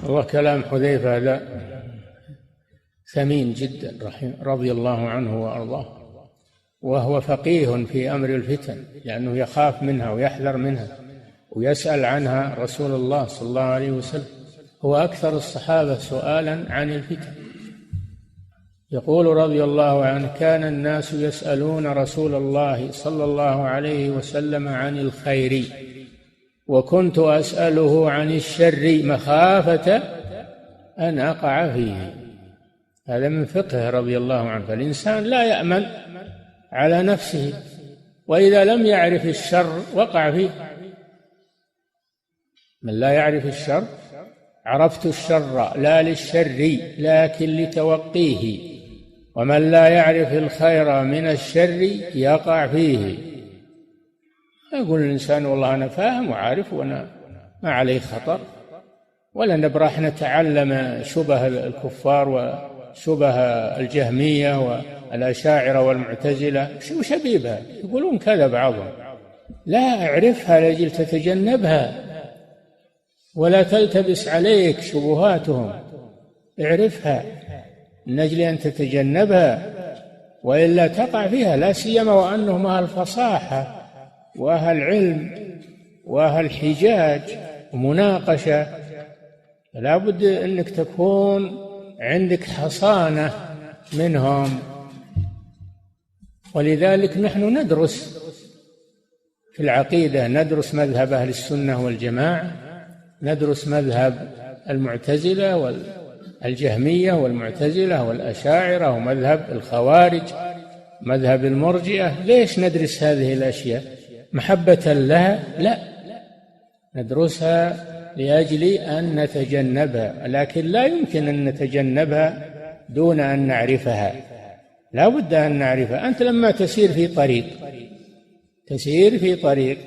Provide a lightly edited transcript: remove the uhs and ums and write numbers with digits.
والله كلام حذيفة هذا ثمين جدا رضي الله عنه وأرضاه، وهو فقيه في أمر الفتن لأنه يخاف منها ويحذر منها ويسأل عنها رسول الله صلى الله عليه وسلم. هو أكثر الصحابة سؤالا عن الفتن. يقول رضي الله عنه: كان الناس يسألون رسول الله صلى الله عليه وسلم عن الخير وكنت أسأله عن الشر مخافة أن أقع فيه. هذا من فقه رضي الله عنه. فالإنسان لا يأمن على نفسه، وإذا لم يعرف الشر وقع فيه. من لا يعرف الشر: عرفت الشر لا للشر لكن لتوقيه، ومن لا يعرف الخير من الشر يقع فيه. يقول الإنسان: والله أنا فاهم وعارف وأنا ما عليه خطر، ولا نبرح نتعلم شبه الكفار وشبه الجهمية والأشاعرة والمعتزلة وشبيبها يقولون كذا بعضهم. لا، اعرفها لأجل تتجنبها ولا تلتبس عليك شبهاتهم. اعرفها من أجل أن تتجنبها، وإلا تقع فيها، لا سيما وأنهم أهل الفصاحة وأهل علم وأهل حجاج ومناقشة. لا بد أنك تكون عندك حصانة منهم. ولذلك نحن ندرس في العقيدة، ندرس مذهب أهل السنة والجماعة، ندرس مذهب المعتزلة والجهمية والمعتزلة والأشاعرة ومذهب الخوارج، مذهب المرجئة. ليش ندرس هذه الأشياء؟ محبة لها؟ لا، ندرسها لأجل أن نتجنبها، لكن لا يمكن أن نتجنبها دون أن نعرفها. لا بد أن نعرفها. أنت لما تسير في طريق